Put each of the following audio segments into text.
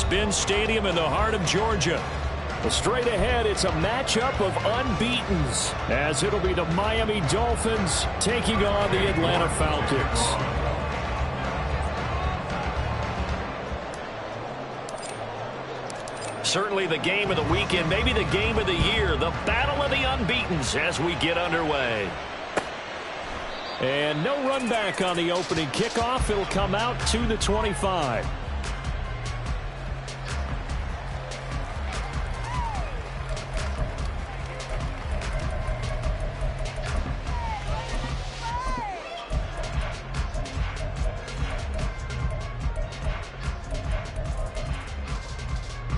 Mercedes-Benz Stadium in the heart of Georgia. Straight ahead, it's a matchup of unbeatens, as it'll be the Miami Dolphins taking on the Atlanta Falcons. Certainly the game of the weekend, maybe the game of the year, the battle of the unbeatens as we get underway. And no run back on the opening kickoff. It'll come out to the 25.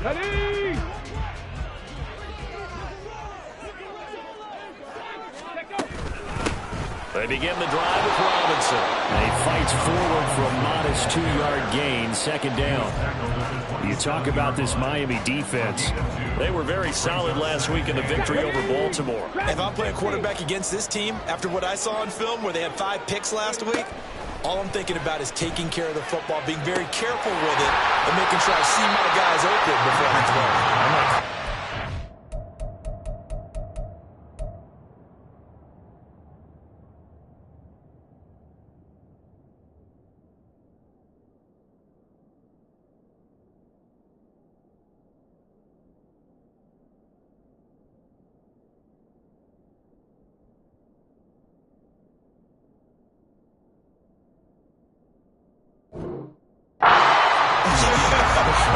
Ready! They begin the drive with Robinson. And he fights forward for a modest 2-yard gain, second down. You talk about this Miami defense. They were very solid last week in the victory over Baltimore. If I'm playing quarterback against this team, after what I saw on film where they had 5 picks last week, all I'm thinking about is taking care of the football, being very careful with it, and making sure I see my guys open before I throw.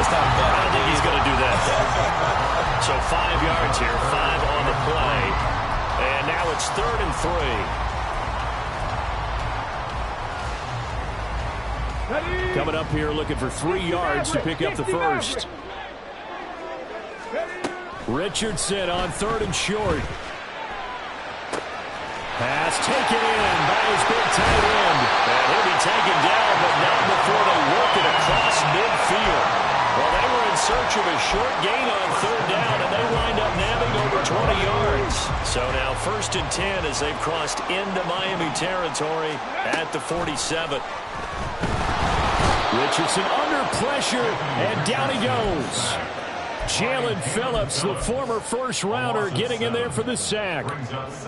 I don't think he's going to do that. So 5 yards here, 5 on the play. And now it's 3rd and 3. Coming up here looking for 3 yards to pick up the first. Richardson on 3rd and short. Pass taken in by his big tight end. And he'll be taken down, but not before they work it across midfield. Well, they were in search of a short gain on 3rd down, and they wind up nabbing over 20 yards. So now 1st and 10 as they've crossed into Miami territory at the 47. Richardson under pressure, and down he goes. Jalen Phillips, the former first-rounder, getting in there for the sack.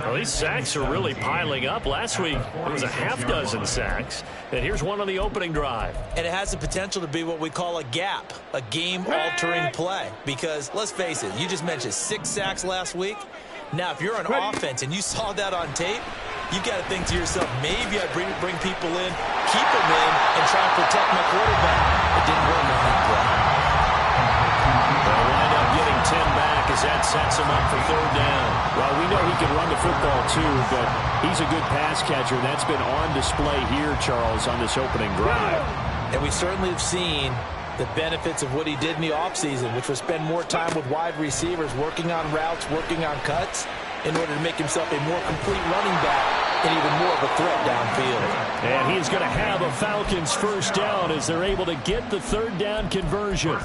Well, these sacks are really piling up. Last week, it was a half-dozen sacks. And here's one on the opening drive. And it has the potential to be what we call a gap, a game-altering play. Because, let's face it, you just mentioned 6 sacks last week. Now, if you're on offense and you saw that on tape, you've got to think to yourself, maybe I bring people in, keep them in, and try to protect my quarterback. It didn't work on that play. They'll wind up getting 10 back as that sets him up for 3rd down. Well, we know he can run the football too, but he's a good pass catcher. That's been on display here, Charles, on this opening drive. And we certainly have seen the benefits of what he did in the offseason, which was spend more time with wide receivers, working on routes, working on cuts, in order to make himself a more complete running back and even more of a threat downfield. And he's going to have a Falcons first down as they're able to get the 3rd down conversion.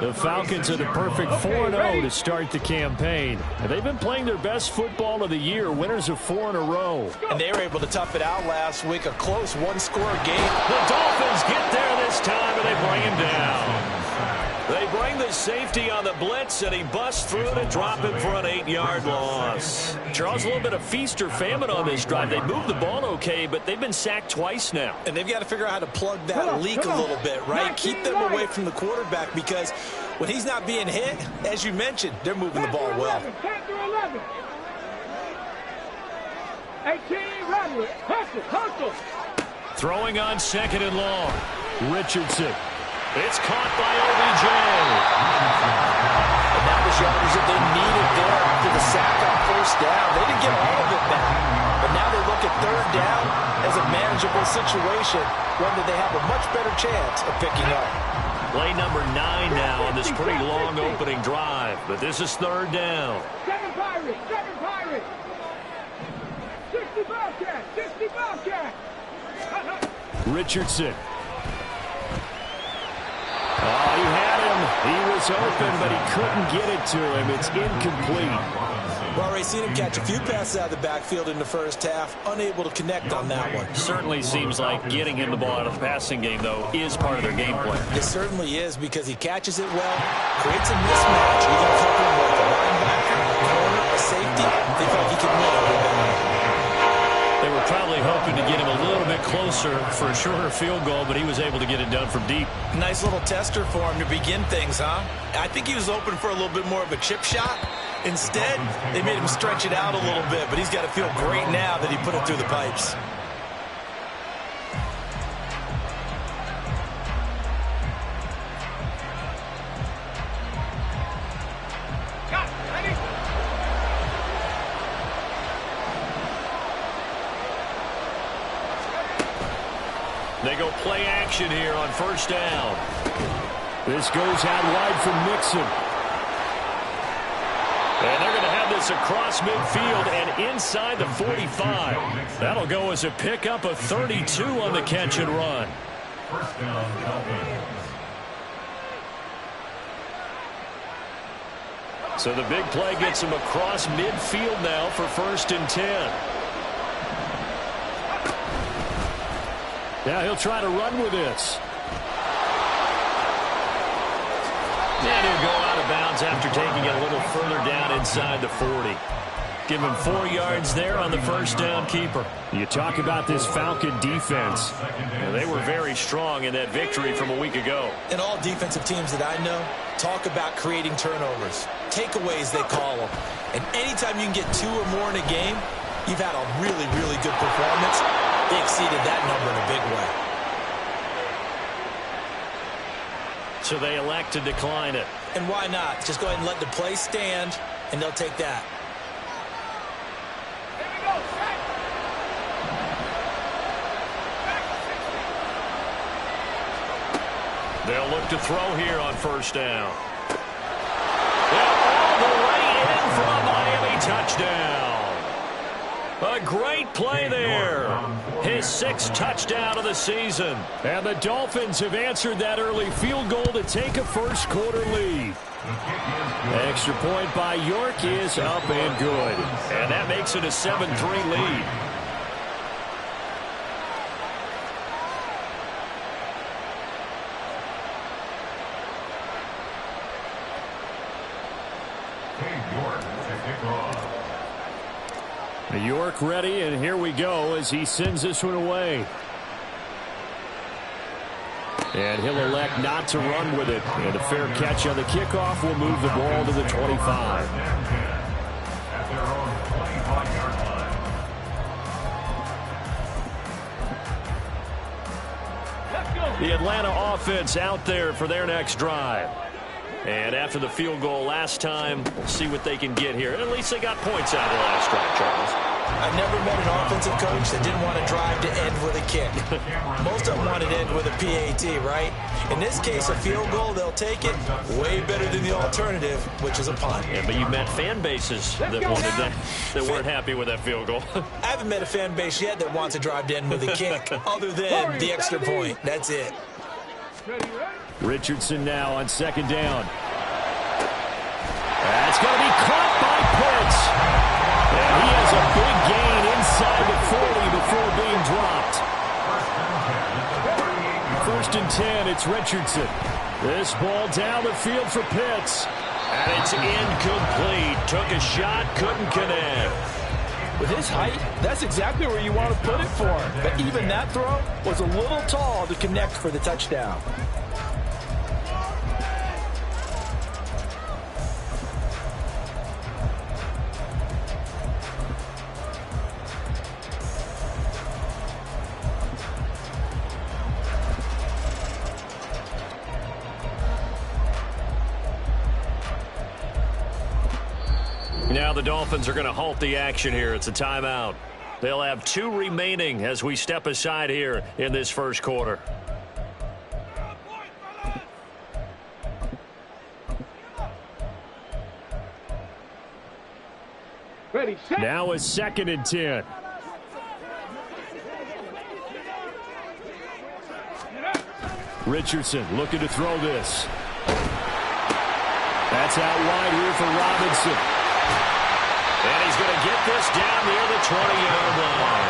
The Falcons are the perfect 4-0 to start the campaign. And they've been playing their best football of the year, winners of 4 in a row. And they were able to tough it out last week, a close 1-score game. The Dolphins get there this time, and they bring him down. They bring the safety on the blitz, and he busts through to drop him for an 8-yard loss. Charles, a little bit of feast or famine on this drive. They moved the ball okay, but they've been sacked twice now. And they've got to figure out how to plug that leak a little bit, right? Keep them away from the quarterback, because when he's not being hit, as you mentioned, they're moving the ball well. 18, run, hustle. Throwing on 2nd and long. Richardson. It's caught by OBJ. And that was yardage that they needed there after the sack on 1st down. They didn't get all of it back. But now they look at 3rd down as a manageable situation, one that they have a much better chance of picking up. Play number 9 now on this pretty long opening drive. But this is 3rd down. 7 Pirates. 60 Bobcat. Richardson. Oh, he had him. He was open, but he couldn't get it to him. It's incomplete. Well, Ray, seen him catch a few passes out of the backfield in the first half, unable to connect on that one. Certainly seems like getting him the ball out of the passing game, though, is part of their game plan. It certainly is, because he catches it well, creates a mismatch. You can flip him with a linebacker, a corner, a safety. They feel like he can win every down. They were probably hoping to get him a little bit closer for a shorter field goal, but he was able to get it done from deep. Nice little tester for him to begin things, huh? I think he was open for a little bit more of a chip shot. Instead, they made him stretch it out a little bit, but he's got to feel great now that he put it through the pipes. They go play action here on first down. This goes out wide from Mixon. And they're going to have this across midfield and inside the 45. That'll go as a pickup of 32 on the catch and run. So the big play gets him across midfield now for 1st and 10. Now he'll try to run with this. And he'll go out of bounds after taking it a little further down inside the 40. Give him 4 yards there on the first down keeper. You talk about this Falcon defense. Well, they were very strong in that victory from a week ago. And all defensive teams that I know talk about creating turnovers. Takeaways, they call them. And anytime you can get 2 or more in a game, you've had a really, really good performance. They exceeded that number in a big way. So they elect to decline it. And why not? Just go ahead and let the play stand, and they'll take that. They'll look to throw here on first down. All the way in for a Miami touchdown. A great play there. His 6th touchdown of the season. And the Dolphins have answered that early field goal to take a first quarter lead. Extra point by York is up and good. And that makes it a 7-3 lead. York ready, and here we go as he sends this one away. And he'll elect not to run with it. And a fair catch on the kickoff will move the ball to the 25. The Atlanta offense out there for their next drive. And after the field goal last time, we'll see what they can get here. At least they got points out of the last drive, Charles. I've never met an offensive coach that didn't want to drive to end with a kick. Most of them want to end with a PAT, right? In this case, a field goal, they'll take it. Way better than the alternative, which is a punt. Yeah, but you've met fan bases that wanted that, that weren't happy with that field goal. I haven't met a fan base yet that wants to drive to end with a kick, other than the extra point. That's it. Richardson now on 2nd down. That's going to be caught by Pitts. And he has a big gain inside the 40 before being dropped. 1st and 10, it's Richardson. This ball down the field for Pitts. And it's incomplete. Took a shot, couldn't connect. With his height, that's exactly where you want to put it for him. But even that throw was a little tall to connect for the touchdown. Now the Dolphins are going to halt the action here. It's a timeout. They'll have 2 remaining as we step aside here in this first quarter. Ready, set. Now is 2nd and 10. Richardson looking to throw this. That's out wide here for Robinson. And he's going to get this down near the 20-yard line.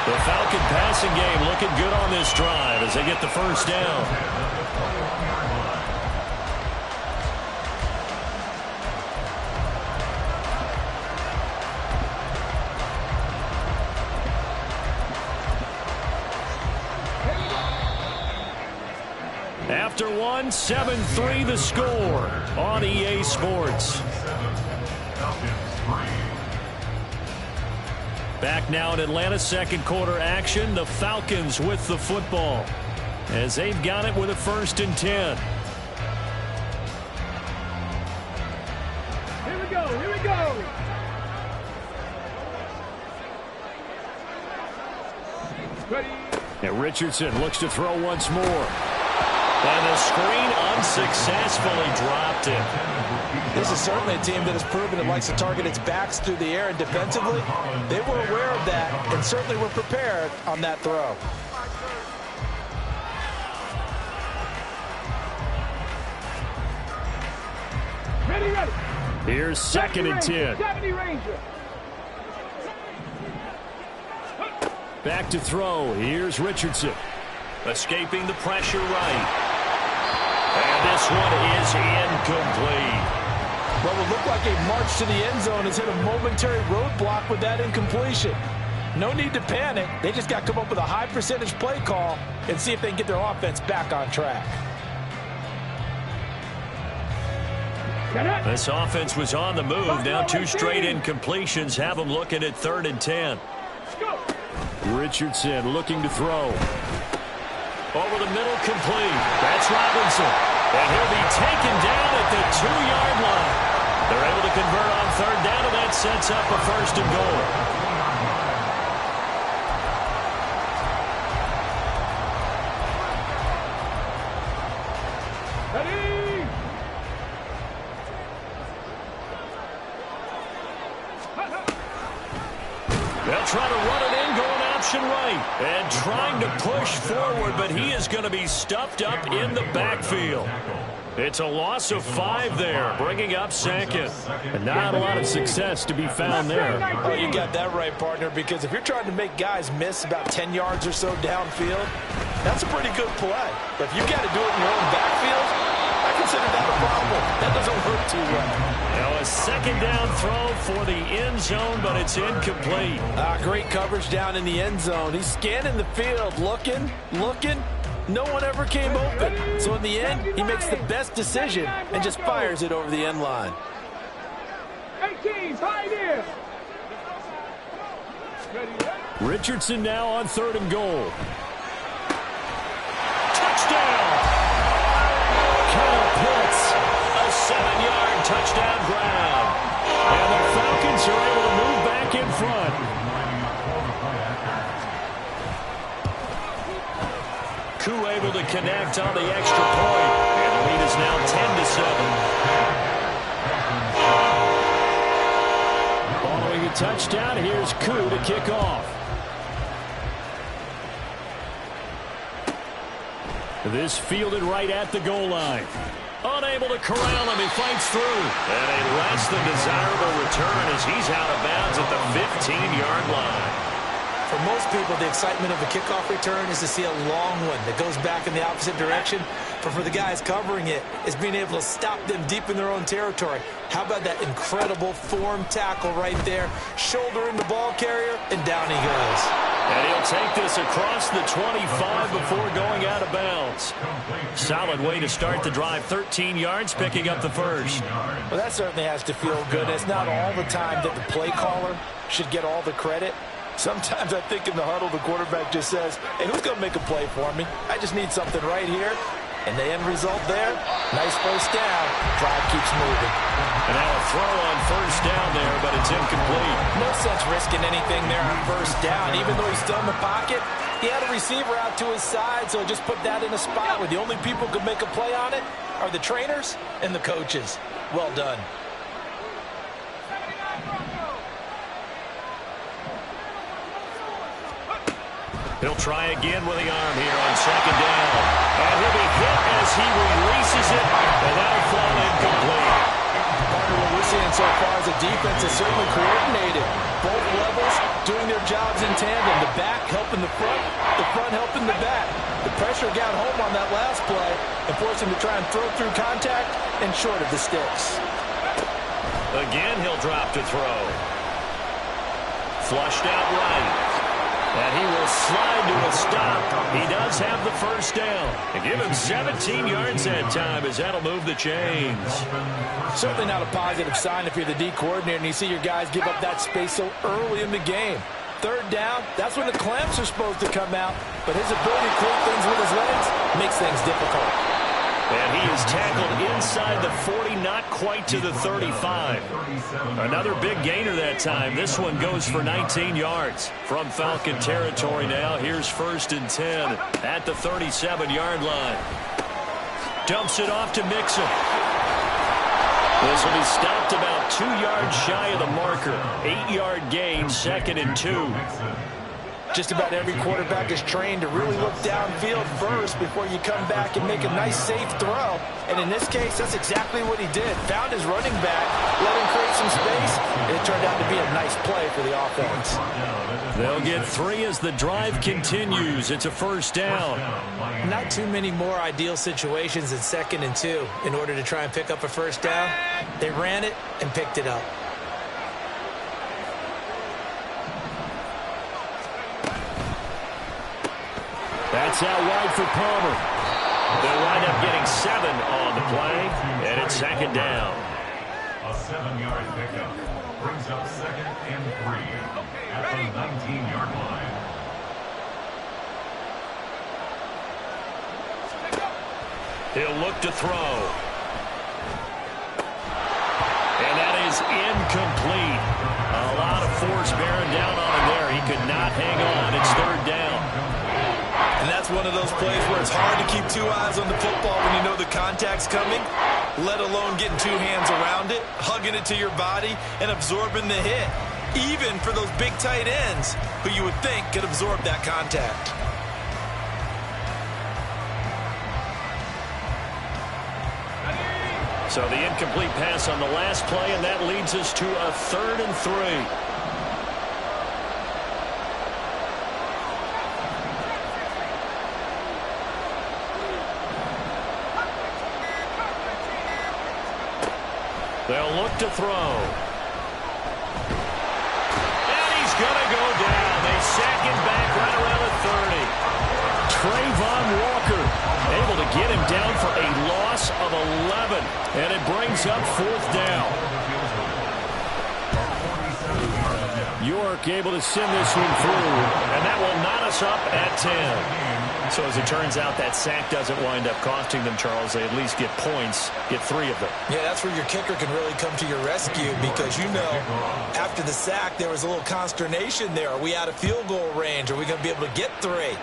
The Falcon passing game looking good on this drive as they get the first down. After one, 7-3 the score on EA Sports. Back now in Atlanta, second quarter action. The Falcons with the football as they've got it with a 1st and 10. Here we go, here we go. Ready. And Richardson looks to throw once more. And the screen unsuccessfully dropped it. This is certainly a team that has proven it likes to target its backs through the air, and defensively, they were aware of that and certainly were prepared on that throw. Ready, ready. Here's 2nd and 10. 70 Ranger. Back to throw. Here's Richardson. Escaping the pressure right. And this one is incomplete. What would look like a march to the end zone has hit a momentary roadblock with that incompletion. No need to panic. They just got to come up with a high percentage play call and see if they can get their offense back on track. This offense was on the move. Now 2 straight incompletions have them looking at 3rd and 10. Richardson looking to throw. Over the middle, complete. That's Robinson. And he'll be taken down at the 2-yard line. They're able to convert on 3rd down, and that sets up a 1st and goal. Ready. They'll try to run it in, going option right. And trying to push forward, but he is going to be stuffed up in the backfield. It's a loss of 5 there, bringing up 2nd. And not a lot of success to be found there. Oh, you got that right, partner, because if you're trying to make guys miss about 10 yards or so downfield, that's a pretty good play. But if you got to do it in your own backfield, I consider that a problem. That doesn't work too well. Now a 2nd down throw for the end zone, but it's incomplete. Great coverage down in the end zone. He's scanning the field, looking. No one ever came open. So in the end, he makes the best decision and just fires it over the end line. 18, fight in. Richardson now on 3rd and goal. Touchdown! Kyle Pitts, a 7-yard touchdown grab. And the Falcons are able to move back in front. Koo able to connect on the extra point. And the lead is now 10-7. Following a touchdown, here's Koo to kick off. This fielded right at the goal line. Unable to corral him, he fights through. And a less than desirable return as he's out of bounds at the 15-yard line. For most people, the excitement of a kickoff return is to see a long one that goes back in the opposite direction. But for the guys covering it, is being able to stop them deep in their own territory. How about that incredible form tackle right there? Shouldering the ball carrier, and down he goes. And he'll take this across the 25 before going out of bounds. Solid way to start the drive. 13 yards, picking up the first. Well, that certainly has to feel good. It's not all the time that the play caller should get all the credit. Sometimes I think in the huddle, the quarterback just says, hey, who's going to make a play for me? I just need something right here. And the end result there, nice first down. Drive keeps moving. And now a throw on 1st down there, but it's incomplete. No sense risking anything there on 1st down. Even though he's still in the pocket, he had a receiver out to his side, so just put that in a spot where the only people who could make a play on it are the trainers and the coaches. Well done. He'll try again with the arm here on 2nd down. And he'll be hit as he releases it, and that'll fall incomplete. What we're seeing so far is a defense that certainly pressure got home on that last play and forced him to try and throw through contact and short of the sticks. Again, he'll drop to throw. Flushed out right. And he will slide to a stop. He does have the first down. And give him 17 yards that time, as that'll move the chains. Certainly not a positive sign if you're the D coordinator and you see your guys give up that space so early in the game. Third down, that's when the clamps are supposed to come out. But his ability to clear things with his legs makes things difficult. And he is tackled inside the 40, not quite to the 35. Another big gainer that time. This one goes for 19 yards. From Falcon territory now, here's 1st and 10 at the 37-yard line. Dumps it off to Mixon. This will be stopped about 2 yards shy of the marker. 8-yard gain, 2nd and 2. Just about every quarterback is trained to really look downfield first before you come back and make a nice, safe throw. And in this case, that's exactly what he did. Found his running back, let him create some space, and it turned out to be a nice play for the offense. They'll get 3 as the drive continues. It's a first down. Not too many more ideal situations at 2nd and 2 in order to try and pick up a first down. They ran it and picked it up. That's out wide for Palmer. They'll wind up getting 7 on the play, and it's 2nd down. A 7-yard pickup brings up 2nd and 3 at the 19-yard line. He'll look to throw. And that is incomplete. A lot of force bearing down on him there. He could not hang on. It's 3rd down. And that's one of those plays where it's hard to keep 2 eyes on the football when you know the contact's coming, let alone getting 2 hands around it, hugging it to your body, and absorbing the hit, even for those big tight ends who you would think could absorb that contact. So the incomplete pass on the last play, and that leads us to a 3rd and 3. They'll look to throw. And he's going to go down. They sack him back right around the 30. Trayvon Walker able to get him down for a loss of 11. And it brings up 4th down. York able to send this one through. And that will knot us up at 10. So as it turns out, that sack doesn't wind up costing them, Charles. They at least get points, get 3 of them. Yeah, that's where your kicker can really come to your rescue because, you know, after the sack, there was a little consternation there. Are we out of field goal range? Are we going to be able to get 3?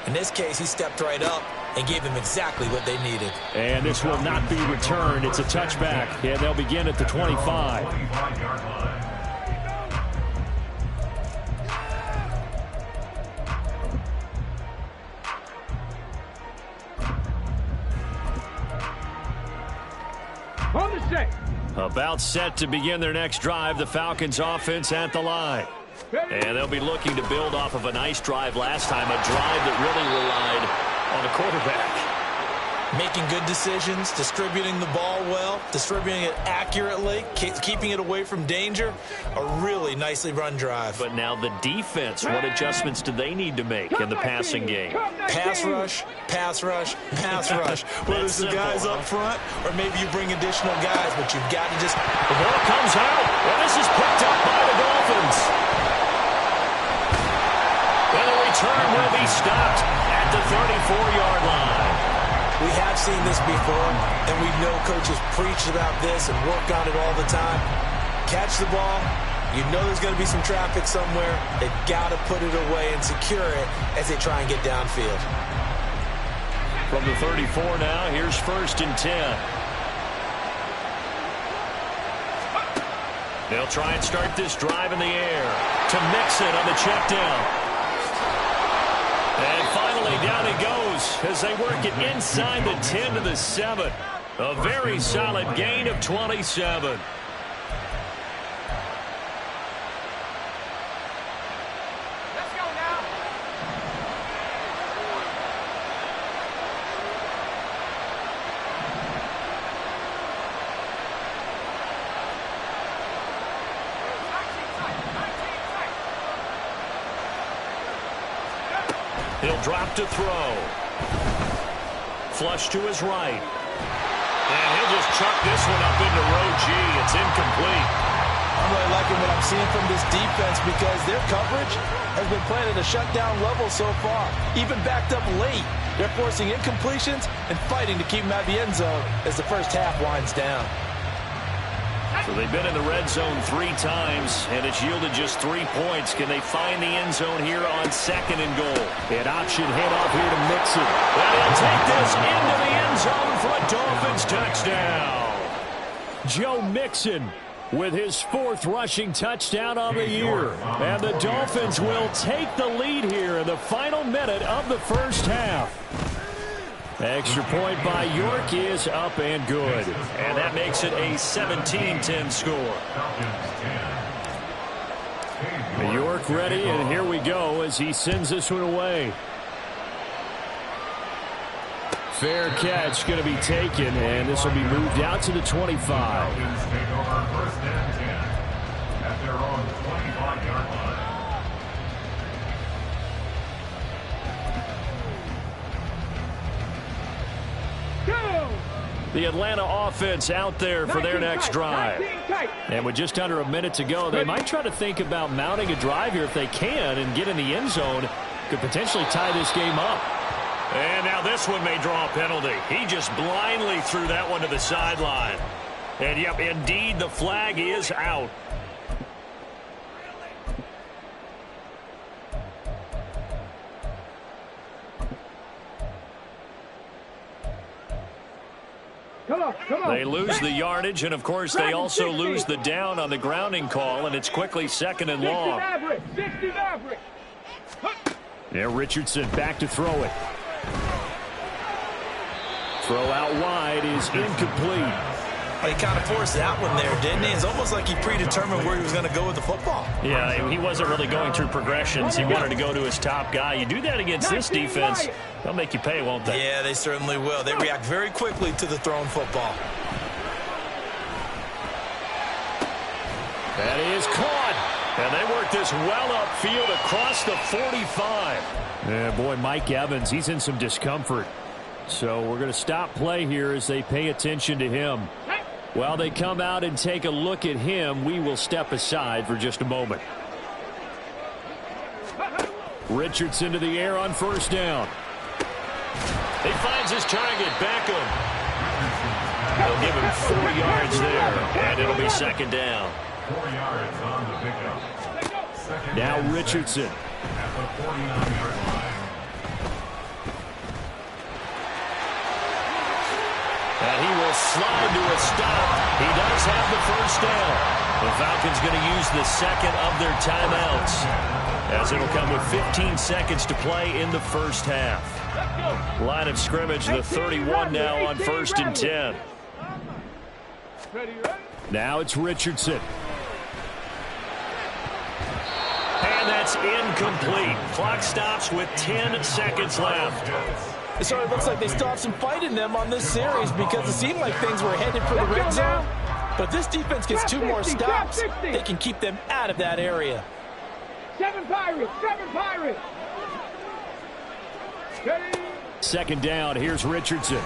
In this case, he stepped right up and gave them exactly what they needed. And this will not be returned. It's a touchback, and they'll begin at the 25. On the set. About set to begin their next drive, the Falcons offense at the line. And they'll be looking to build off of a nice drive last time, a drive that really relied on the quarterback. Making good decisions, distributing the ball well, distributing it accurately, keeping it away from danger. A really nicely run drive. But now the defense, what adjustments do they need to make in the passing game? Pass rush, pass rush, pass rush. Whether it's the guys up front or maybe you bring additional guys, but you've got to just... The ball comes out, and this is picked up by the Dolphins. And the return will be stopped at the 34-yard line. We have seen this before, and we know coaches preach about this and work on it all the time. Catch the ball. You know there's going to be some traffic somewhere. They've got to put it away and secure it as they try and get downfield. From the 34 now, here's 1st and 10. They'll try and start this drive in the air to Mixon on the check down. And finally, down he goes as they work it inside the 10 to the 7. A very solid gain of 27. He'll drop to throw. Flush to his right. And he'll just chuck this one up into row G. It's incomplete. I'm really liking what I'm seeing from this defense because their coverage has been playing at a shutdown level so far. Even backed up late, they're forcing incompletions and fighting to keep them out of the end zone as the first half winds down. So they've been in the red zone 3 times, and it's yielded just 3 points. Can they find the end zone here on 2nd and goal? An option handoff here to Mixon. And he'll take this into the end zone for a Dolphins touchdown. Joe Mixon with his 4th rushing touchdown on the year. And the Dolphins will take the lead here in the final minute of the first half. Extra point by York is up and good. And that makes it a 17-10 score. York ready, and here we go as he sends this one away. Fair catch going to be taken, and this will be moved out to the 25. Falcons take over 1st and 10 at their own 25-yard line. The Atlanta offense out there for their next drive. And with just under a minute to go, they might try to think about mounting a drive here if they can and get in the end zone. Could potentially tie this game up. And now this one may draw a penalty. He just blindly threw that one to the sideline. And, yep, indeed, the flag is out. They lose the yardage, and, of course, they also lose the down on the grounding call, and it's quickly 2nd and long. Yeah, Richardson back to throw it. Throw out wide is incomplete. He kind of forced that one there, didn't he? It's almost like he predetermined where he was going to go with the football. Yeah, he wasn't really going through progressions. He wanted to go to his top guy. You do that against this defense, they'll make you pay, won't they? Yeah, they certainly will. They react very quickly to the thrown football. That is caught. And they work this well upfield across the 45. Yeah, boy, Mike Evans, he's in some discomfort. So we're going to stop play here as they pay attention to him. While they come out and take a look at him, we will step aside for just a moment. Richardson to the air on 1st down. He finds his target, Beckham. They'll give him 4 yards there, and it'll be 2nd down. 4 yards on the pickup. Now Richardson. At the 49-yard line. And he will slide to a stop. He does have the 1st down. The Falcons going to use the 2nd of their timeouts, as it'll come with 15 seconds to play in the first half. Line of scrimmage, the 31 now on 1st and 10. Now it's Richardson. And that's incomplete. Clock stops with 10 seconds left. So it looks like they still have some fight in them on this series because it seemed like things were headed for the red zone. But this defense gets 2 more stops. They can keep them out of that area. 7 Pirates, 7 Pirates. 2nd down, here's Richardson.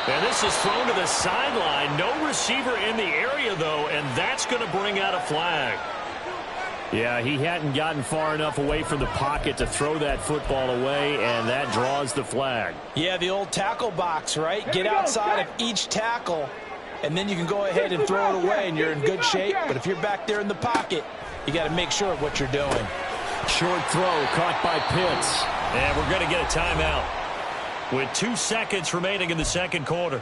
And this is thrown to the sideline. No receiver in the area, though, and that's going to bring out a flag. Yeah, he hadn't gotten far enough away from the pocket to throw that football away, and that draws the flag. Yeah, the old tackle box, right? Get outside of each tackle, and then you can go ahead and throw it away, and you're in good shape. But if you're back there in the pocket, you got to make sure of what you're doing. Short throw caught by Pitts. And we're going to get a timeout with 2 seconds remaining in the 2nd quarter.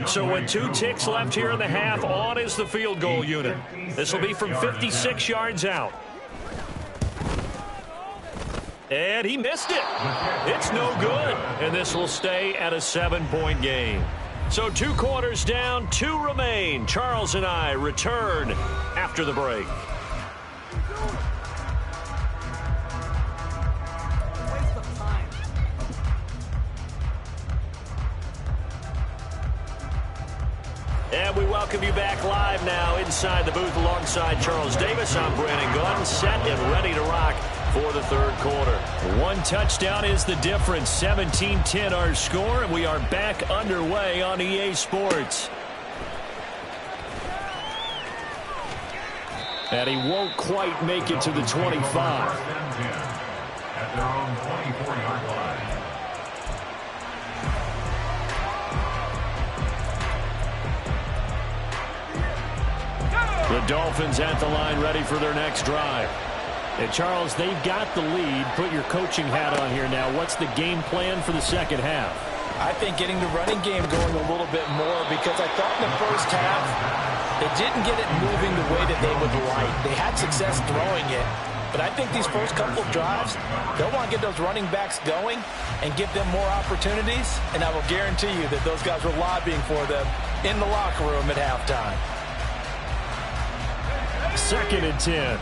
So with 2 ticks left here in the half, on is the field goal unit. This will be from 56 yards out. And he missed it. It's no good. And this will stay at a 7-point game. So 2 quarters down, 2 remain. Charles and I return after the break. And we welcome you back live now inside the booth alongside Charles Davis. I'm Brandon Gordon, set and ready to rock for the third quarter. One touchdown is the difference. 17-10 our score, and we are back underway on EA Sports. And he won't quite make it to the 25. At their own 24-yard line. The Dolphins at the line, ready for their next drive. And Charles, they've got the lead. Put your coaching hat on here now. What's the game plan for the second half? I think getting the running game going a little bit more, because I thought in the first half they didn't get it moving the way that they would like. They had success throwing it, but I think these first couple of drives, they'll want to get those running backs going and give them more opportunities, and I will guarantee you that those guys were lobbying for them in the locker room at halftime. 2nd and 10.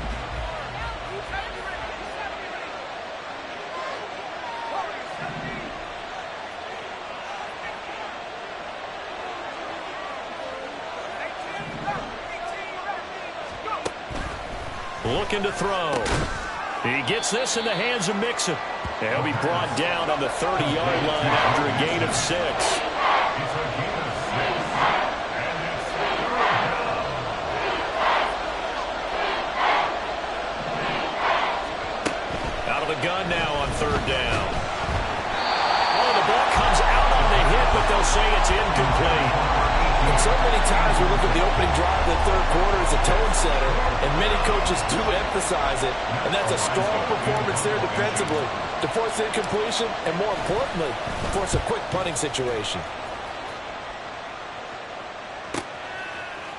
Looking to throw. He gets this in the hands of Mixon. He'll be brought down on the 30-yard line after a gain of 6. Out of the gun now on 3rd down. Oh, the ball comes out on the hit, but they'll say it's incomplete. And so many times we look at the opening drive of the third quarter as a tone setter, and many coaches do emphasize it, and that's a strong performance there defensively to force incompletion and, more importantly, force a quick punting situation.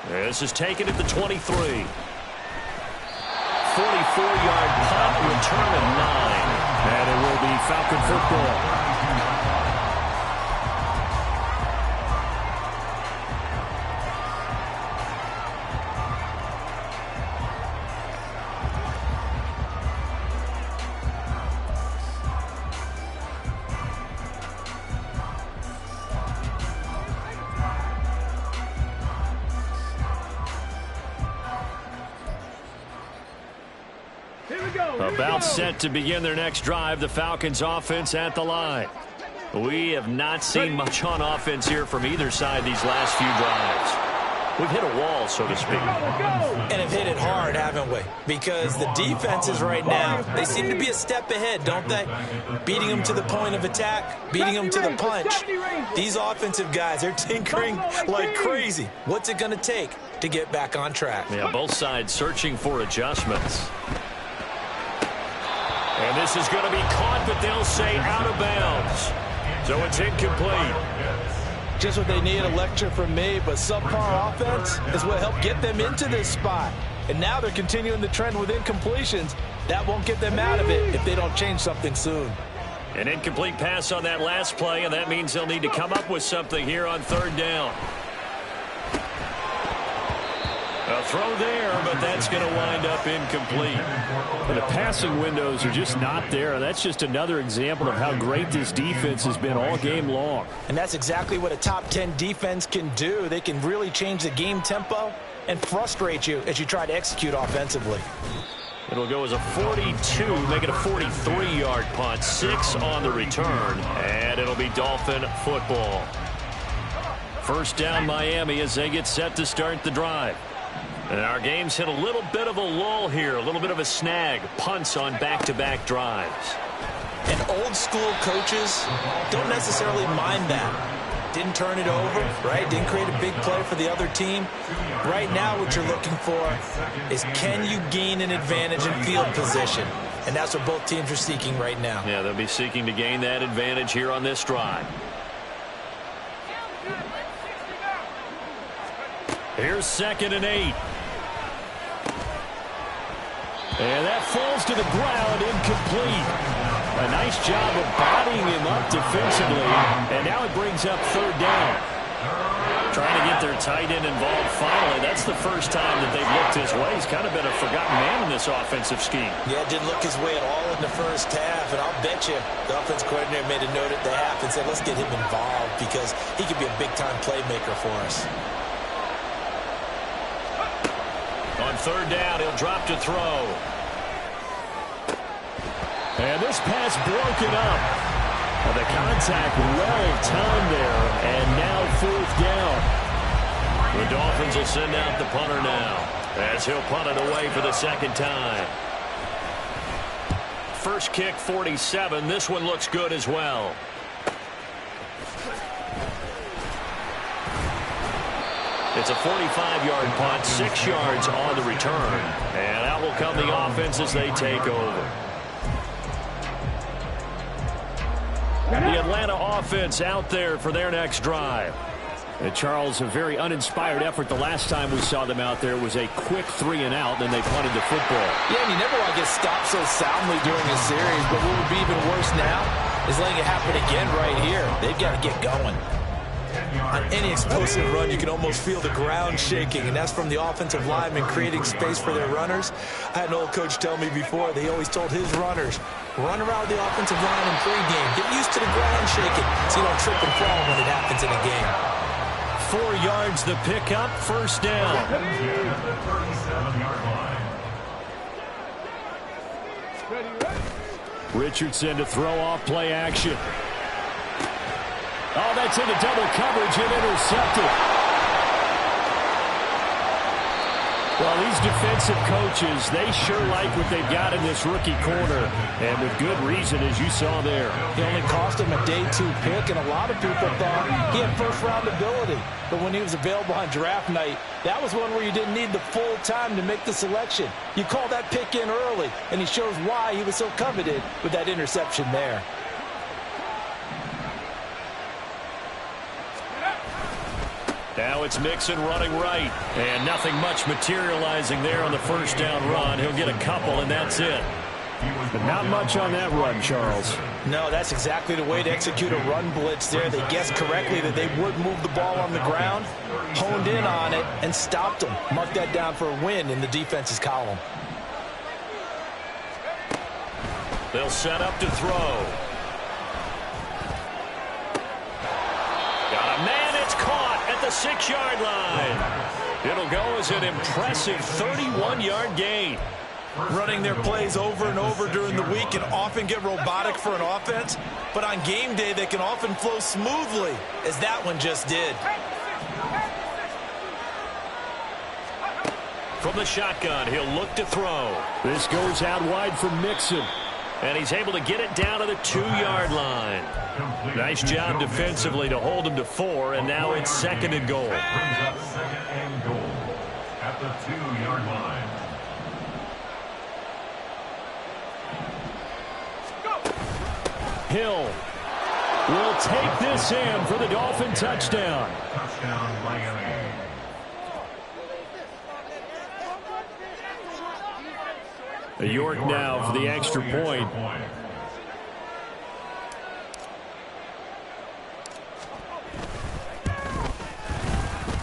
This is taken at the 23. 44-yard punt, return of 9. And it will be Falcon football. About set to begin their next drive, the Falcons offense at the line. We have not seen much on offense here from either side these last few drives. We've hit a wall, so to speak. And have hit it hard, haven't we? Because the defenses right now, they seem to be a step ahead, don't they? Beating them to the point of attack, beating them to the punch. These offensive guys, they're tinkering like crazy. What's it going to take to get back on track? Yeah, both sides searching for adjustments. And this is going to be caught, but they'll say out of bounds. So it's incomplete. Just what they need, a lecture from me, but subpar offense is what helped get them into this spot. And now they're continuing the trend with incompletions. That won't get them out of it if they don't change something soon. An incomplete pass on that last play, and that means they'll need to come up with something here on 3rd down. A throw there, but that's going to wind up incomplete. And the passing windows are just not there. That's just another example of how great this defense has been all game long. And that's exactly what a top 10 defense can do. They can really change the game tempo and frustrate you as you try to execute offensively. It'll go as a 42, make it a 43-yard punt, 6 on the return, and it'll be Dolphin football. 1st down Miami as they get set to start the drive. And our game's hit a little bit of a lull here, a little bit of a snag. Punts on back-to-back drives. And old-school coaches don't necessarily mind that. Didn't turn it over, right? Didn't create a big play for the other team. Right now what you're looking for is, can you gain an advantage in field position? And that's what both teams are seeking right now. Yeah, they'll be seeking to gain that advantage here on this drive. Here's 2nd and 8. And that falls to the ground, incomplete. A nice job of bodying him up defensively. And now it brings up 3rd down. Trying to get their tight end involved finally. That's the first time that they've looked his way. He's kind of been a forgotten man in this offensive scheme. Yeah, didn't look his way at all in the first half. And I'll bet you the offense coordinator made a note at the half and said, let's get him involved because he could be a big-time playmaker for us. On third down, he'll drop to throw. And this pass broken up. Well, the contact well-timed there, and now fourth down. The Dolphins will send out the punter now, as he'll punt it away for the second time. First kick, 47. This one looks good as well. It's a 45-yard punt, 6 yards on the return. And out will come the offense as they take over. The Atlanta offense out there for their next drive. And Charles, a very uninspired effort. The last time we saw them out there was a quick 3-and-out, then they punted the football. Yeah, and you never want to get stopped so soundly during a series, but what would be even worse now is letting it happen again right here. They've got to get going. On any explosive run, you can almost feel the ground shaking, and that's from the offensive linemen creating space for their runners. I had an old coach tell me before, they always told his runners, run around the offensive line in pregame. Get used to the ground shaking so you don't trip and fall when it happens in a game. 4 yards the pickup, first down. At the 37-yard line. Richardson to throw off play action. Oh, that's into double coverage and intercepted. Well, these defensive coaches, they sure like what they've got in this rookie corner, and with good reason, as you saw there. He only cost him a day 2 pick, and a lot of people thought he had first-round ability. But when he was available on draft night, that was one where you didn't need the full time to make the selection. You call that pick in early, and he shows why he was so coveted with that interception there. Now it's Mixon running right, and nothing much materializing there on the first down run. He'll get a couple, and that's it. But not much on that run, Charles. No, that's exactly the way to execute a run blitz there. They guessed correctly that they would move the ball on the ground, honed in on it, and stopped them. Mark that down for a win in the defense's column. They'll set up to throw. Got a man, it's caught at the 6-yard line. It'll go as an impressive 31-yard gain. Running their plays over and over during the week can often get robotic for an offense, but on game day they can often flow smoothly, as that one just did. From the shotgun, he'll look to throw. This goes out wide for Mixon. And he's able to get it down to the 2-yard line. Nice job defensively to hold him to 4, and now it's second and goal. Brings up second and goal at the 2-yard line. Hill will take this in for the Dolphin touchdown. Touchdown, Miami. York now for the extra point.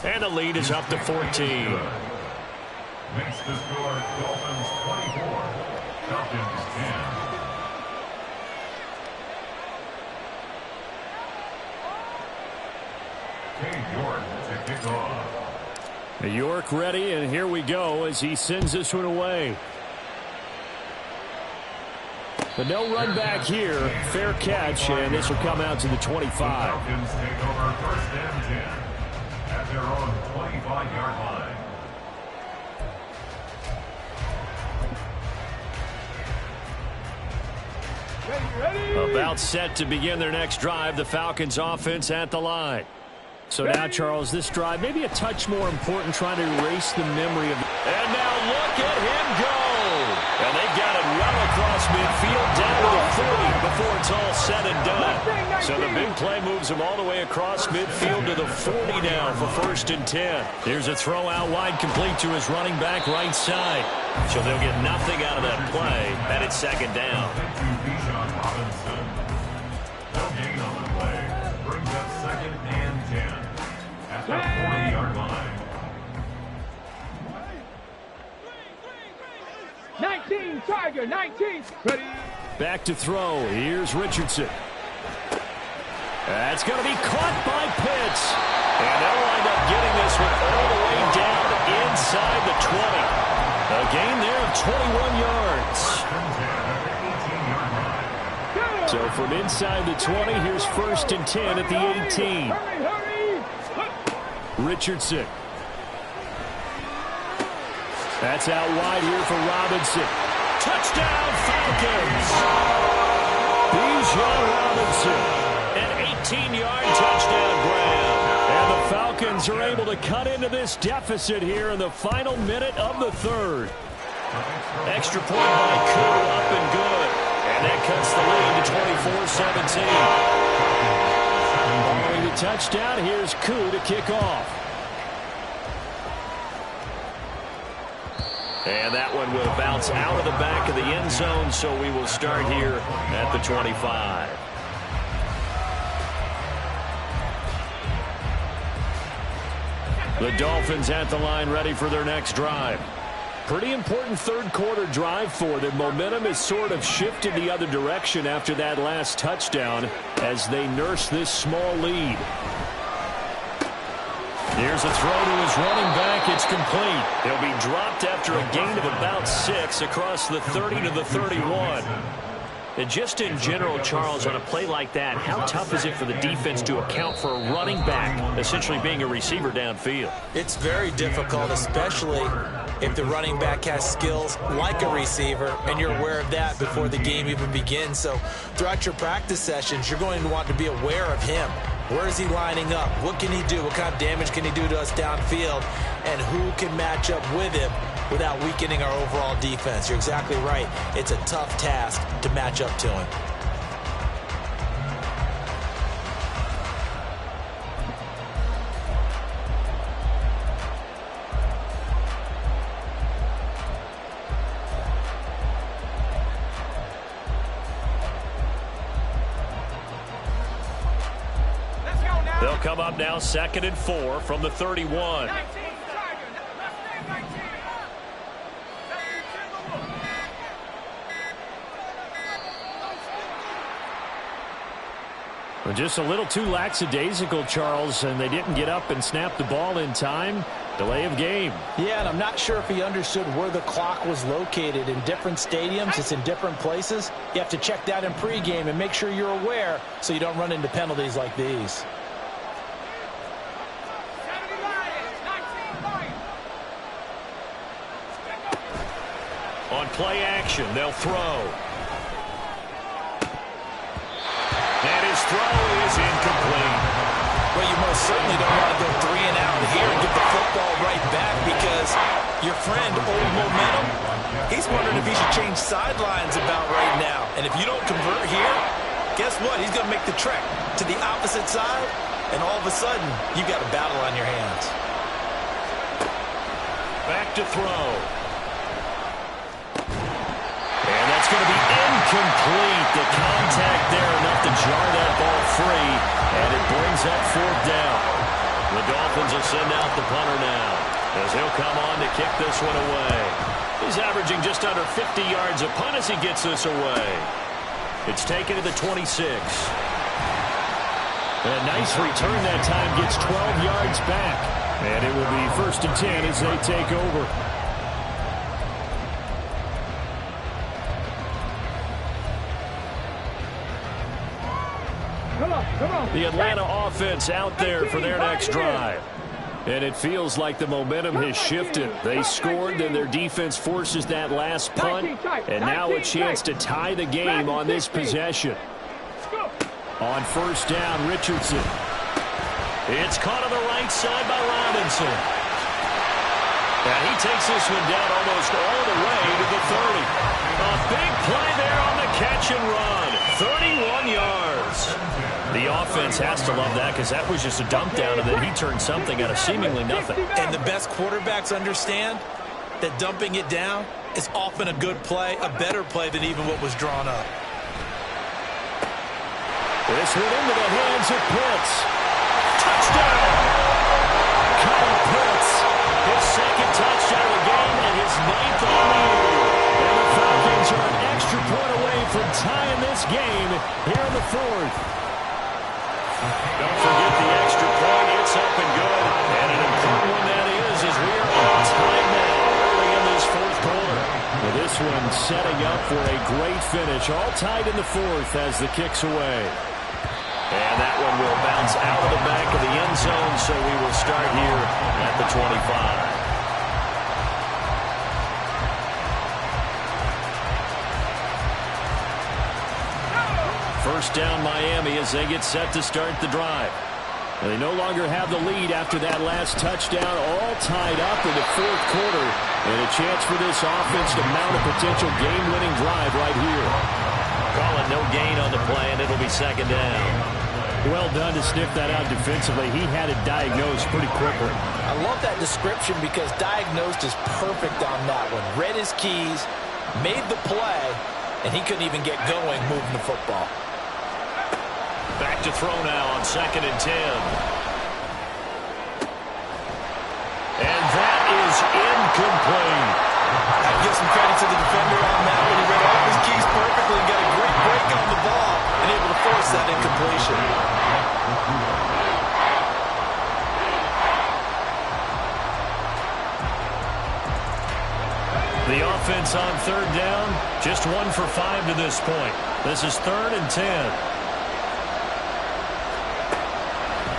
And the lead is up to 14. Makes the score Dolphins 24, Falcons 10. York to kick off. York ready, and here we go as he sends this one away. But no run back here. Fair catch, and this will come out to the 25. Falcons take over first and 10 at their own 25-yard line. About set to begin their next drive, the Falcons offense at the line. So now, Charles, this drive maybe a touch more important, trying to erase the memory of. And now look at him go. And they've got it well across midfield, down to the 40 before it's all said and done. So the big play moves him all the way across midfield to the 40 now for first and 10. Here's a throw out wide, complete to his running back right side. So they'll get nothing out of that play, and it's second down. No gain on the play. Brings up second and 10 at the 40-yard line. 19, Tiger, 19. Ready. Back to throw. Here's Richardson. That's going to be caught by Pitts. And they'll wind up getting this one all the way down inside the 20. A gain there of 21 yards. So from inside the 20, here's 1st and 10 at the 18. Richardson. That's out wide here for Robinson. Touchdown, Falcons! Bijan Robinson. An 18-yard touchdown grab. And the Falcons are able to cut into this deficit here in the final minute of the 3rd. Extra point by Koo, up and good. And that cuts the lead to 24-17. Following the touchdown, here's Koo to kick off. And that one will bounce out of the back of the end zone, so we will start here at the 25. The Dolphins at the line, ready for their next drive. Pretty important 3rd quarter drive for them. Momentum has sort of shifted the other direction after that last touchdown as they nurse this small lead. Here's a throw to his running back. It's complete. He'll be dropped after a gain of about 6 across the 30 to the 31. And just in general, Charles, on a play like that, how tough is it for the defense to account for a running back essentially being a receiver downfield? It's very difficult, especially if the running back has skills like a receiver, and you're aware of that before the game even begins. So throughout your practice sessions, you're going to want to be aware of him. Where is he lining up? What can he do? What kind of damage can he do to us downfield? And who can match up with him without weakening our overall defense? You're exactly right. It's a tough task to match up to him. They'll come up now 2nd and 4 from the 31. Just a little too lackadaisical, Charles, and they didn't get up and snap the ball in time. Delay of game. Yeah, and I'm not sure if he understood where the clock was located. In different stadiums, it's in different places. You have to check that in pregame and make sure you're aware so you don't run into penalties like these. On play action, they'll throw. And his throw is incomplete. Well, you most certainly don't want to go 3 and out here and get the football right back because your friend, Old Momentum, he's wondering if he should change sidelines about right now. And if you don't convert here, guess what? He's going to make the trek to the opposite side, and all of a sudden, you've got a battle on your hands. Back to throw. And that's going to be incomplete. The contact there enough to jar that ball free, and it brings up 4th down. The Dolphins will send out the punter now as he'll come on to kick this one away. He's averaging just under 50 yards a punt as he gets this away. It's taken to the 26. A nice return that time, gets 12 yards back. And it will be 1st and 10 as they take over. The Atlanta offense out there for their next drive. And it feels like the momentum has shifted. They scored, then their defense forces that last punt. And now a chance to tie the game on this possession. On 1st down, Richardson. It's caught on the right side by Robinson. And he takes this one down almost all the way to the 30. A big play there on the catch and run. 31 yards. The offense has to love that because that was just a dump down, and then he turned something out of seemingly nothing. And the best quarterbacks understand that dumping it down is often a good play, a better play than even what was drawn up. This one into the hands of Pitts. Touchdown! Kyle Pitts, his 2nd touchdown of the game and his 9th on the year. And the Falcons are an extra point away from tying this game here in the 4th. Don't forget the extra point. It's up and good. And an important one that is as we are on time now early in this 4th for a great finish. All tied in the fourth as the kick's away. And that one will bounce out of the back of the end zone, so we will start here at the 25. First down Miami as they get set to start the drive. And they no longer have the lead after that last touchdown, all tied up in the fourth quarter. And a chance for this offense to mount a potential game-winning drive right here. Call it no gain on the play, and it'll be second down. Well done to sniff that out defensively. He had it diagnosed pretty quickly. I love that description because diagnosed is perfect on that one. Read his keys, made the play, and he couldn't even get going moving the football. Back to throw now on 2nd and 10. And that is incomplete. I give some credit to the defender on that one. He read all his keys perfectly, got a great break on the ball, and able to force that incompletion. The offense on 3rd down, just 1 for 5 to this point. This is 3rd and 10.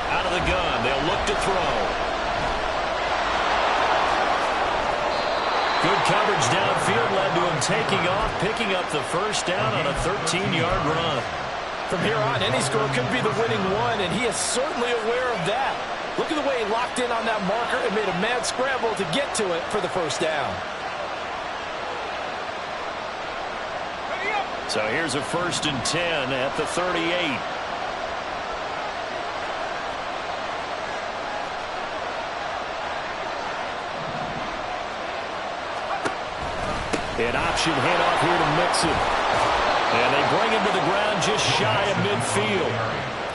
Out of the gun, they'll look to throw. Good coverage downfield led to him taking off, picking up the first down on a 13-yard run. From here on, any score could be the winning one, and he is certainly aware of that. Look at the way he locked in on that marker and made a mad scramble to get to it for the first down. So here's a 1st and 10 at the 38. An option handoff here to Mixon. And they bring him to the ground just shy of midfield.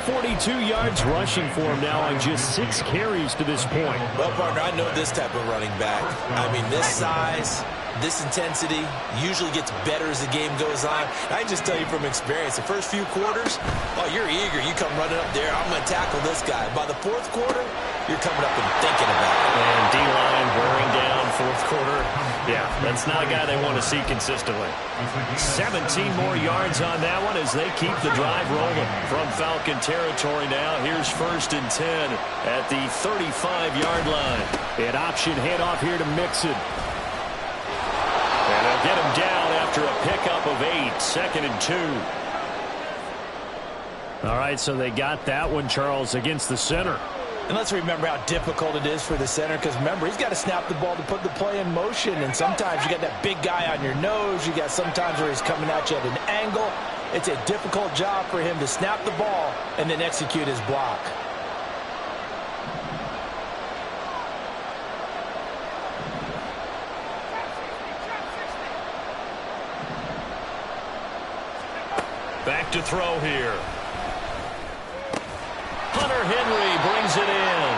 42 yards rushing for him now on just 6 carries to this point. Well, partner, I know this type of running back. I mean, this size, this intensity usually gets better as the game goes on. I can just tell you from experience, the first few quarters, oh, you're eager. You come running up there, I'm going to tackle this guy. By the 4th quarter, you're coming up and thinking about it. And D-line wearing down 4th quarter. Yeah, that's not a guy they want to see consistently. 17 more yards on that one as they keep the drive rolling. From Falcon territory now, here's 1st and 10 at the 35-yard line. An option handoff here to Mixon. And they'll get him down after a pickup of 8, 2nd and 2. All right, so they got that one, Charles, against the center. And let's remember how difficult it is for the center, because remember, he's got to snap the ball to put the play in motion, and sometimes you got that big guy on your nose. You got sometimes where he's coming at you at an angle. It's a difficult job for him to snap the ball and then execute his block. Back to throw here. Hunter Henry brings it in.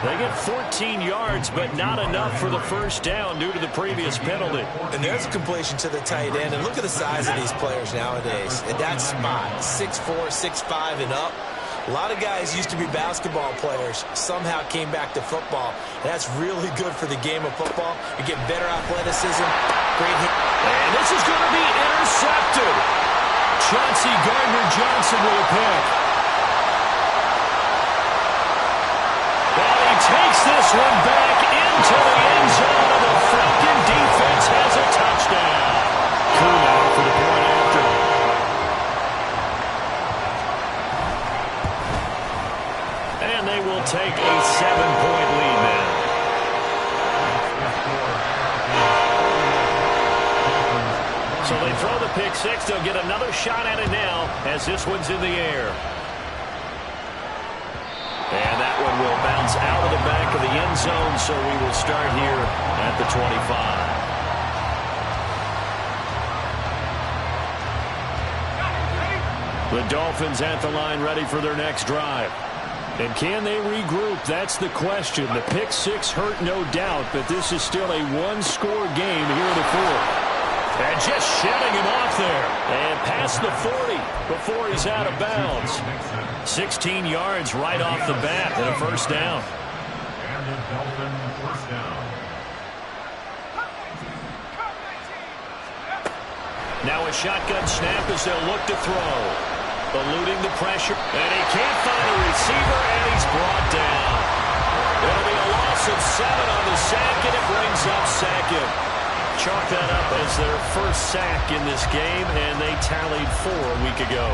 They get 14 yards, but not enough for the first down due to the previous penalty. And there's a completion to the tight end. And look at the size of these players nowadays. At that spot, 6'4", 6'5", and up. A lot of guys used to be basketball players, somehow came back to football. And that's really good for the game of football. You get better athleticism, great hit. And this is going to be intercepted. Chauncey Gardner-Johnson with a pick. Takes this one back into the end zone, and the Falcon defense has a touchdown. Cool now for the point after. And they will take a 7-point lead now. So they throw the pick six. They'll get another shot at it now as this one's in the air. And that one will bounce out of the back of the end zone, so we will start here at the 25. The Dolphins at the line ready for their next drive. And can they regroup? That's the question. The pick six hurt, no doubt, but this is still a one-score game here in the fourth. And just shedding him off there. And past the 40 before he's out of bounds. 16 yards right off the bat and a first down. And the Dolphin first down. Now a shotgun snap as they'll look to throw. Eluding the pressure. And he can't find a receiver, and he's brought down. It'll be a loss of 7 on the sack, and it brings up second. Chalk that up as their first sack in this game, and they tallied 4 a week ago.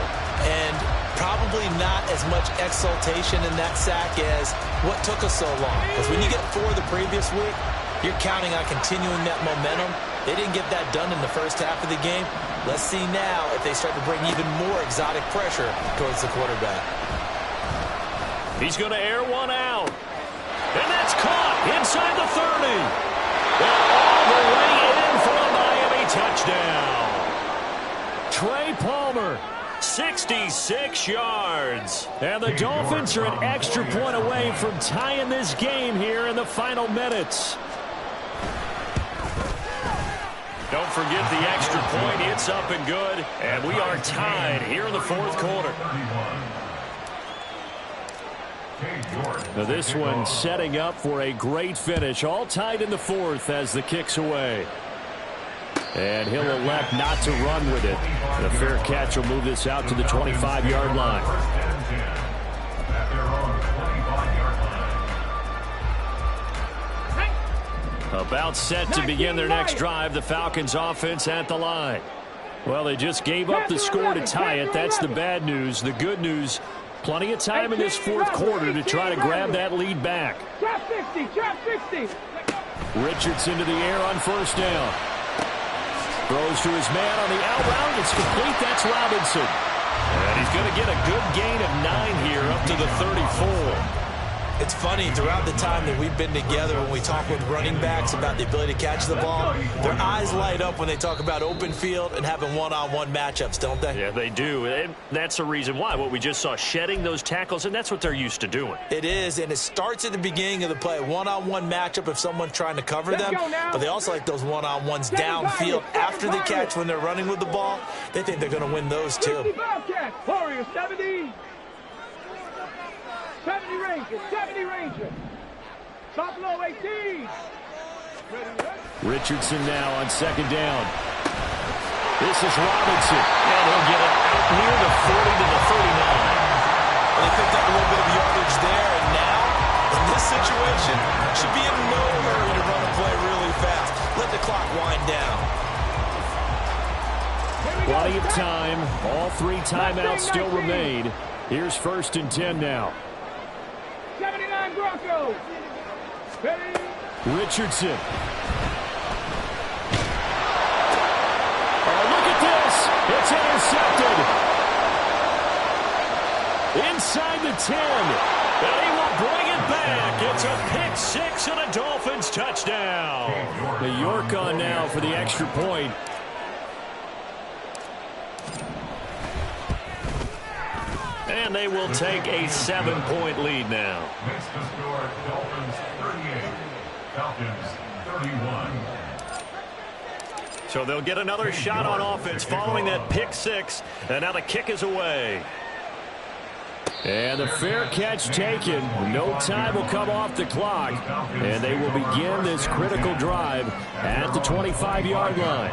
And probably not as much exultation in that sack as what took us so long. Because when you get 4 the previous week, you're counting on continuing that momentum. They didn't get that done in the first half of the game. Let's see now if they start to bring even more exotic pressure towards the quarterback. He's going to air one out. And that's caught inside the 30. And all the way in for a Miami touchdown. Trey Palmer, 66 yards. And the Dolphins are an extra point away from tying this game here in the final minutes. Don't forget the extra point. It's up and good. And we are tied here in the fourth quarter. Now this one setting up for a great finish. All tied in the fourth as the kick's away. And he'll elect not to run with it. The fair catch will move this out to the 25-yard line. About set to begin their next drive. The Falcons offense at the line. Well, they just gave up the score to tie it. That's the bad news. The good news, plenty of time in this fourth quarter to try to grab that lead back. Richardson to the air on first down. Throws to his man on the out route. It's complete. That's Robinson. And he's going to get a good gain of 9 here up to the 34. It's funny, throughout the time that we've been together, when we talk with running backs about the ability to catch the ball, their eyes light up when they talk about open field and having one-on-one matchups, don't they? Yeah, they do. And that's the reason why. What we just saw, shedding those tackles, and that's what they're used to doing. It is, and it starts at the beginning of the play. One-on-one matchup if someone's trying to cover them, but they also like those one-on-ones downfield after the catch when they're running with the ball. They think they're going to win those, too. 70 Rangers. Top low 18. Richardson now on second down. This is Robinson. And he'll get it out near the 40 to the 39. Well, they picked up a little bit of yardage there, and now, in this situation, should be in no hurry to run a play really fast. Let the clock wind down. Plenty of time. All 3 timeouts still remain. Here's 1st and 10 now. 79 Broncos. Richardson. Oh, look at this. It's intercepted. Inside the 10. And he will bring it back. It's a pick 6 and a Dolphins touchdown. The York on now for the extra point. And they will take a 7-point lead now. Makes the score Dolphins 38, Falcons 31. So they'll get another shot on offense following that pick 6. And now the kick is away. And the fair catch taken. No time will come off the clock. And they will begin this critical drive at the 25-yard line.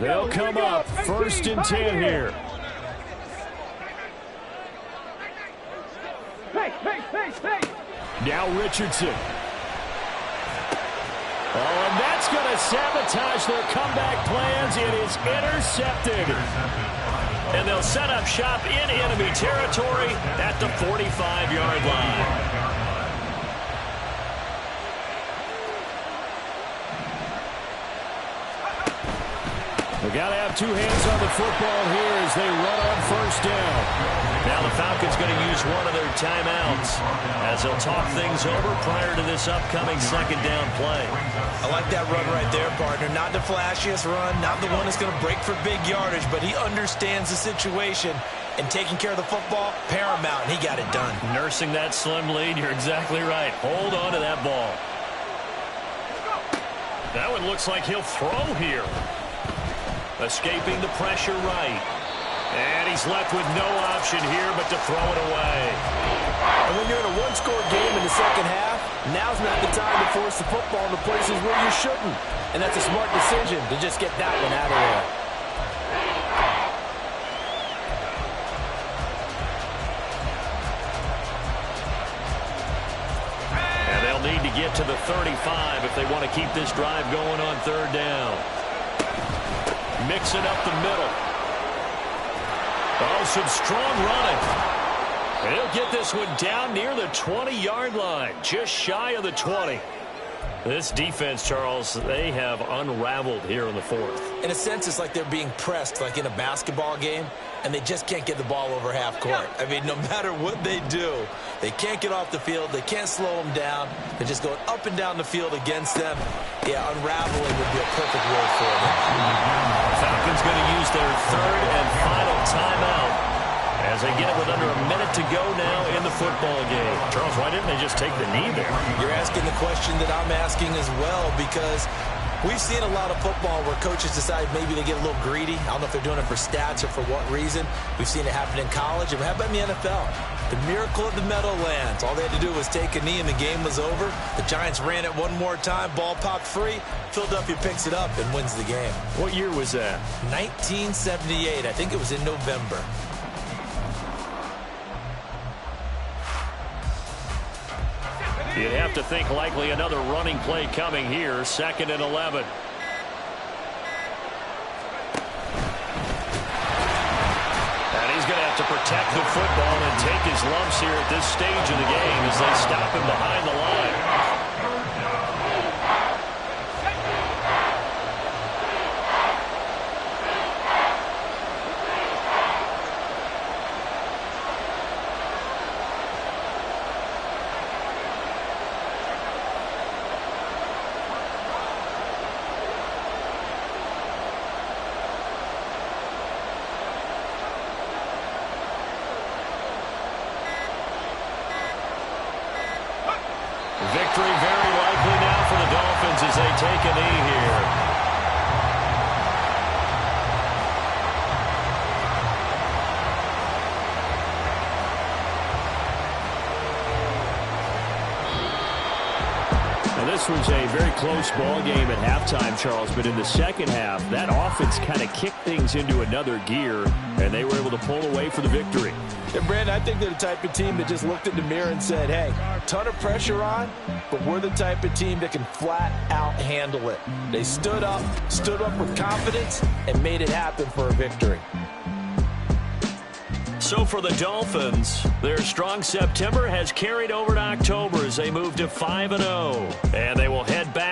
They'll come up 1st and 10 here. Now Richardson. Oh, and that's going to sabotage their comeback plans. It is intercepted. And they'll set up shop in enemy territory at the 45-yard line. They've got to have 2 hands on the football here as they run on first down. Now the Falcons going to use one of their timeouts as they'll talk things over prior to this upcoming second down play. I like that run right there, partner. Not the flashiest run, not the one that's going to break for big yardage, but he understands the situation, and taking care of the football, paramount, and he got it done. Nursing that slim lead, you're exactly right. Hold on to that ball. That one looks like he'll throw here. Escaping the pressure right. And he's left with no option here but to throw it away. And when you're in a one-score game in the second half, now's not the time to force the football into places where you shouldn't. And that's a smart decision to just get that one out of there. get to the 35 if they want to keep this drive going on third down. Mixing up the middle. Oh, some strong running. He'll get this one down near the 20-yard line, just shy of the 20. This defense, Charles, they have unraveled here in the fourth. In a sense, it's like they're being pressed like in a basketball game, and they just can't get the ball over half court. I mean, no matter what they do, they can't get off the field. They can't slow them down. They're just going up and down the field against them. Yeah, unraveling would be a perfect word for them. Falcons going to use their third and final timeout as they get it with under a minute to go now in the football game. Charles, why didn't they just take the knee there? You're asking the question that I'm asking as well, because we've seen a lot of football where coaches decide maybe they get a little greedy. I don't know if they're doing it for stats or for what reason. We've seen it happen in college. And how about in the NFL? The miracle of the Meadowlands. All they had to do was take a knee and the game was over. The Giants ran it one more time. Ball popped free. Philadelphia picks it up and wins the game. What year was that? 1978. I think it was in November. You'd have to think likely another running play coming here. 2nd and 11. And he's going to have to protect the football and take his lumps here at this stage of the game as they stop him behind the line. Victory very likely now for the Dolphins as they take a knee here. Now this was a very close ball game at halftime, Charles, but in the second half, that offense kind of kicked things into another gear, and they were able to pull away for the victory. And Brandon, I think they're the type of team that just looked in the mirror and said, hey, ton of pressure on, but we're the type of team that can flat out handle it. They stood up with confidence, and made it happen for a victory. So for the Dolphins, their strong September has carried over to October as they move to 5-0. And they will head back